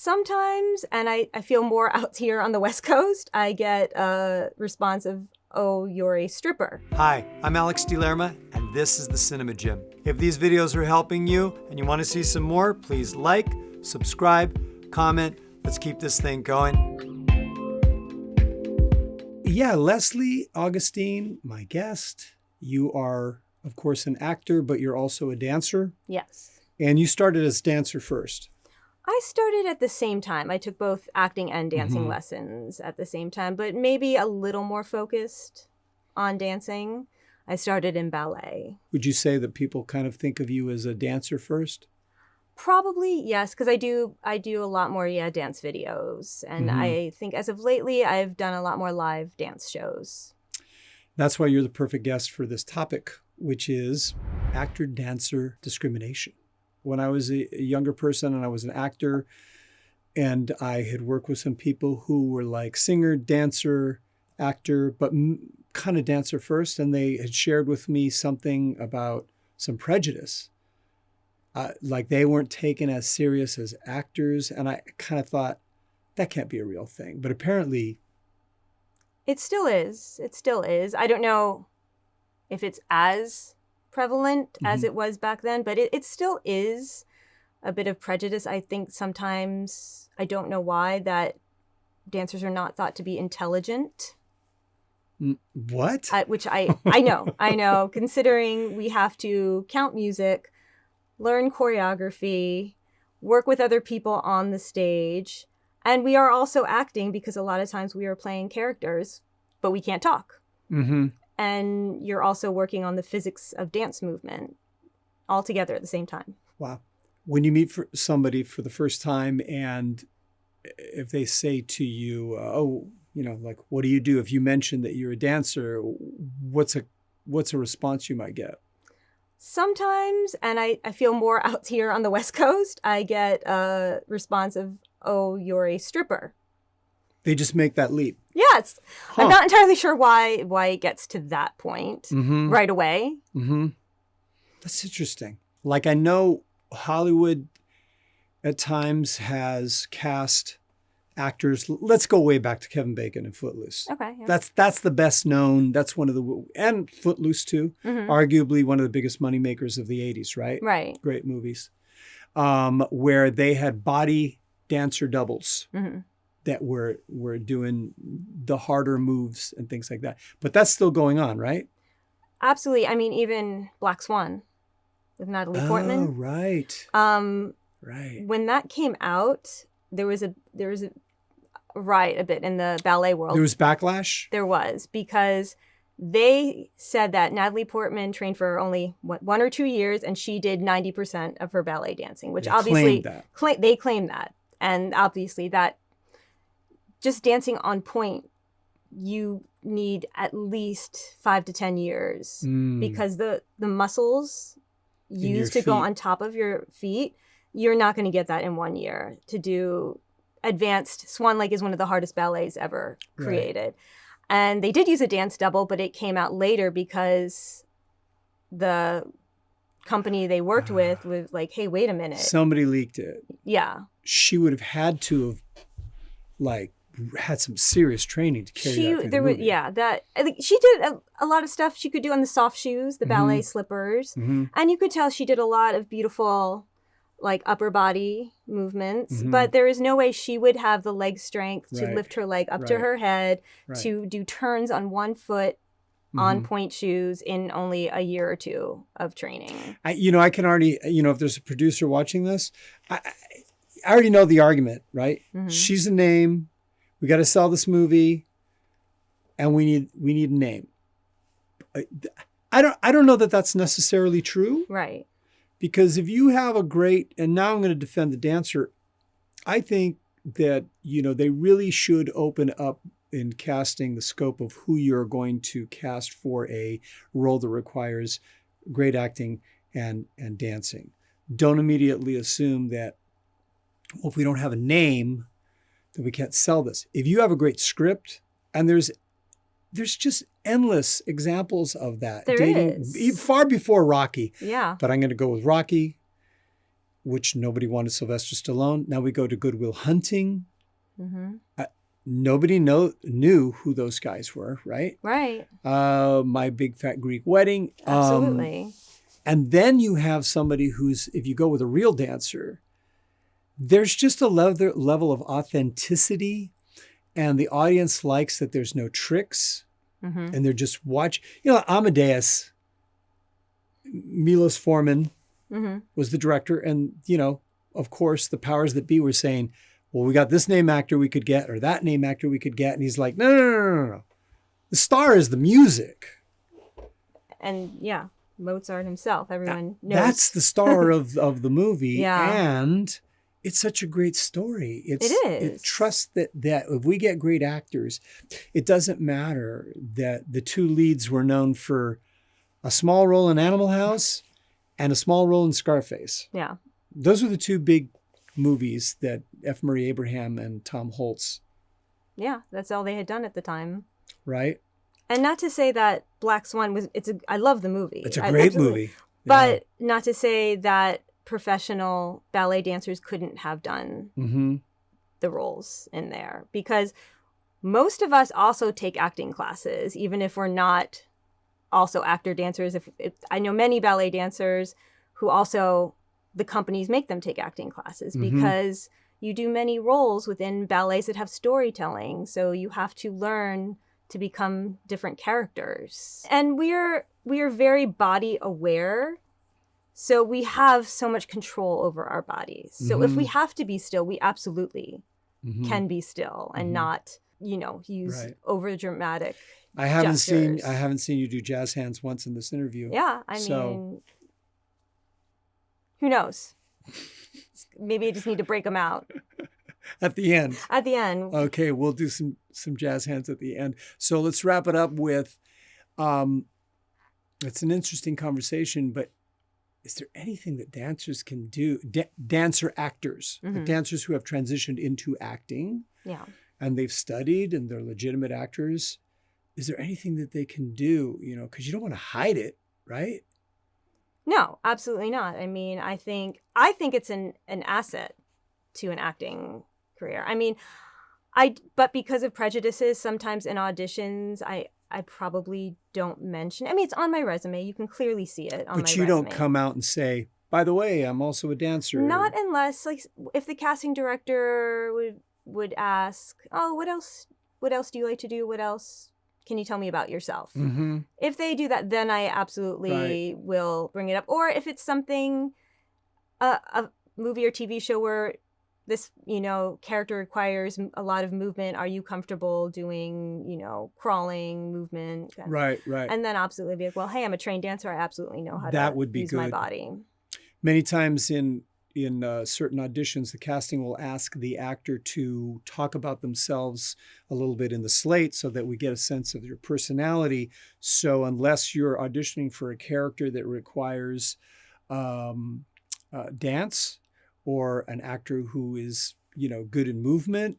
Sometimes, and I feel more out here on the West Coast, I get a response of, "Oh, you're a stripper." Hi, I'm Alex DeLerma, and this is the Cinema Gym. If these videos are helping you and you want to see some more, please like, subscribe, comment. Let's keep this thing going. Yeah, Leslie Augustine, my guest. You are, of course, an actor, but you're also a dancer. Yes. And you started as dancer first. I started at the same time. I took both acting and dancing lessons at the same time, but maybe a little more focused on dancing. I started in ballet. Would you say that people kind of think of you as a dancer first? Probably, yes, because I do a lot more, dance videos. And I think as of lately, I've done a lot more live dance shows. That's why you're the perfect guest for this topic, which is actor-dancer discrimination. When I was a younger person and I was an actor and I had worked with some people who were like singer, dancer, actor, but kind of dancer first. And they had shared with me something about some prejudice. Like they weren't taken as serious as actors. And I kind of thought that can't be a real thing. But apparently it still is. It still is. I don't know if it's as prevalent as it was back then, but it still is a bit of prejudice. I think sometimes, I don't know why, that dancers are not thought to be intelligent. What? Which I know, considering we have to count music, learn choreography, work with other people on the stage, and we are also acting because a lot of times we are playing characters, but we can't talk. And you're also working on the physics of dance movement all together at the same time. Wow. When you meet somebody for the first time and if they say to you, like, what do you do? If you mention that you're a dancer, what's a response you might get? Sometimes, and I feel more out here on the West Coast, I get a response of, "Oh, you're a stripper." They just make that leap. Yes. I'm not entirely sure why it gets to that point right away. That's interesting. Like, I know Hollywood at times has cast actors. Let's go way back to Kevin Bacon and Footloose. Okay. Yeah. That's the best known. That's one of the, and Footloose too, arguably one of the biggest money makers of the 80s, right? Right. Great movies. Where they had body dancer doubles. That were doing the harder moves and things like that. But that's still going on, right? Absolutely. I mean, even Black Swan with Natalie Portman. Oh, right. Right. When that came out, there was a riot a bit in the ballet world. There was backlash? There was, because they said that Natalie Portman trained for only 1 or 2 years, and she did 90% of her ballet dancing, which obviously they claimed that. And obviously that, just dancing on point, you need at least 5 to 10 years because the muscles used to go on top of your feet, you're not going to get that in 1 year. To do advanced Swan Lake is one of the hardest ballets ever created. Right. And they did use a dance double, but it came out later because the company they worked with was like, "Hey, wait a minute." Somebody leaked it. Yeah. She would have had to have had some serious training to carry that through the movie. I think she did a lot of stuff she could do on the soft shoes, the ballet slippers, and you could tell she did a lot of beautiful, like, upper body movements. But there is no way she would have the leg strength to lift her leg up to her head, to do turns on one foot on point shoes in only a year or two of training. I can already, if there's a producer watching this, I already know the argument, right? She's a name. We got to sell this movie, and we need a name. I don't know that that's necessarily true. Right. Because if you have a great, and now I'm going to defend the dancer, I think that, they really should open up in casting the scope of who you're going to cast for a role that requires great acting and dancing. Don't immediately assume that, well, if we don't have a name, that we can't sell this. If you have a great script, and there's just endless examples of that. There is. Far before Rocky. Yeah. But I'm going to go with Rocky. which nobody wanted Sylvester Stallone. Now we go to Good Will Hunting. Mm-hmm. Nobody knew who those guys were, right? Right. My Big Fat Greek Wedding. Absolutely. And then you have somebody who's, if you go with a real dancer, there's just a level of authenticity, and the audience likes that there's no tricks, Mm-hmm. and they're just watch. You know, Amadeus, Milos Forman Mm-hmm. was the director, and you know, of course, the powers that be were saying, "Well, we got this name actor we could get, or that name actor we could get," and he's like, "No. The star is the music." And yeah, Mozart himself, everyone knows. That's the star of the movie. Yeah. And it's such a great story. It is. It trusts that if we get great actors, it doesn't matter that the two leads were known for a small role in Animal House and a small role in Scarface. Yeah. Those are the two big movies that F. Murray Abraham and Tom Holtz. Yeah, that's all they had done at the time. Right? And not to say that Black Swan I love the movie. It's a great movie. But not to say that professional ballet dancers couldn't have done Mm-hmm. the roles in there, because most of us also take acting classes, even if we're not also actor dancers. If I know many ballet dancers who also, the companies make them take acting classes because you do many roles within ballets that have storytelling. So you have to learn to become different characters. And we are very body aware. So we have so much control over our bodies. So if we have to be still, we absolutely can be still and not, use over dramatic I haven't gestures. seen you do jazz hands once in this interview. Yeah, I mean, who knows? Maybe I just need to break them out At the end. at the end. Okay, we'll do some jazz hands at the end. So let's wrap it up with, it's an interesting conversation, but is there anything that dancers can do? Dancer actors, like dancers who have transitioned into acting, Yeah. and they've studied and they're legitimate actors. Is there anything that they can do? Because you don't want to hide it, right? No, absolutely not. I mean, I think it's an asset to an acting career. I mean, but because of prejudices, sometimes in auditions, I probably don't mention. I mean, it's on my resume. You can clearly see it on my resume. But you don't come out and say, by the way, I'm also a dancer. Not unless, like, if the casting director would ask, oh, what else do you like to do? What else can you tell me about yourself? Mm-hmm. If they do that, then I absolutely will bring it up. Or if it's something, a movie or TV show where this, character requires a lot of movement. Are you comfortable doing, crawling movement? Right. And then absolutely be like, well, hey, I'm a trained dancer. I absolutely know how to use my body. Many times in certain auditions, the casting will ask the actor to talk about themselves a little bit in the slate so that we get a sense of your personality. So unless you're auditioning for a character that requires dance, or an actor who is, good in movement,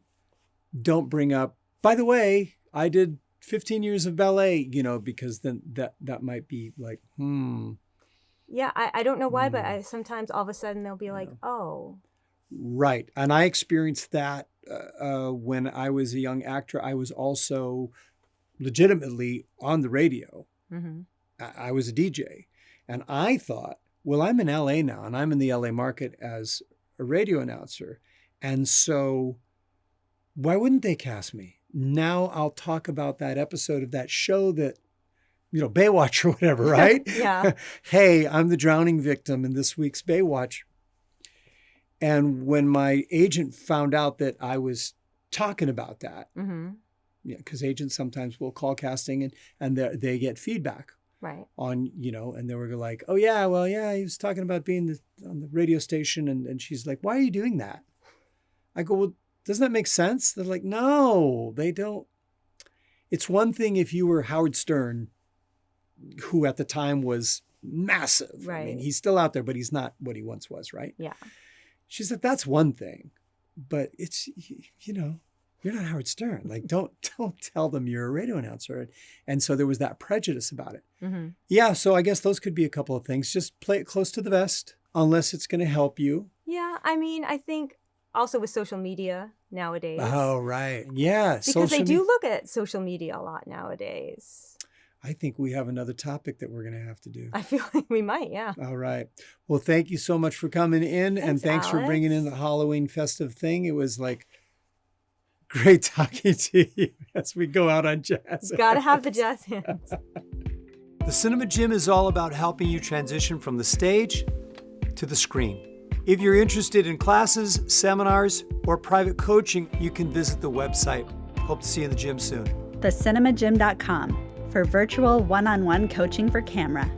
don't bring up, by the way, I did 15 years of ballet, because then that might be like, Yeah, I don't know why, but sometimes all of a sudden they'll be like, oh. Right. And I experienced that when I was a young actor. I was also legitimately on the radio. Mm-hmm. I was a DJ. And I thought, well, I'm in LA now, and I'm in the LA market as a radio announcer. And so why wouldn't they cast me? Now I'll talk about that episode of that show that, Baywatch or whatever, right? Yeah. Hey, I'm the drowning victim in this week's Baywatch. And when my agent found out that I was talking about that, because agents sometimes will call casting and they get feedback. Right. On, and they were like, oh, yeah, well, yeah, he was talking about being on the radio station. And she's like, why are you doing that? I go, well, doesn't that make sense? They're like, no, they don't. It's one thing if you were Howard Stern, who at the time was massive. Right. I mean, he's still out there, but he's not what he once was, right? Yeah. She's like, that's one thing. But it's, you're not Howard Stern. Like, don't tell them you're a radio announcer. And so there was that prejudice about it. Yeah, so I guess those could be a couple of things. Just play it close to the vest, unless it's going to help you. Yeah, I mean, I think also with social media nowadays. Oh, right. Yeah. Because they do look at social media a lot nowadays. I think we have another topic that we're going to have to do. I feel like we might, yeah. All right. Well, thank you so much for coming in. Thanks, Alex. For bringing in the Halloween festive thing. It was like great talking to you as we go out on jazz. Got to have the jazz hands. The Cinema Gym is all about helping you transition from the stage to the screen. If you're interested in classes, seminars, or private coaching, you can visit the website. Hope to see you in the gym soon. TheCinemaGym.com for virtual one-on-one coaching for camera.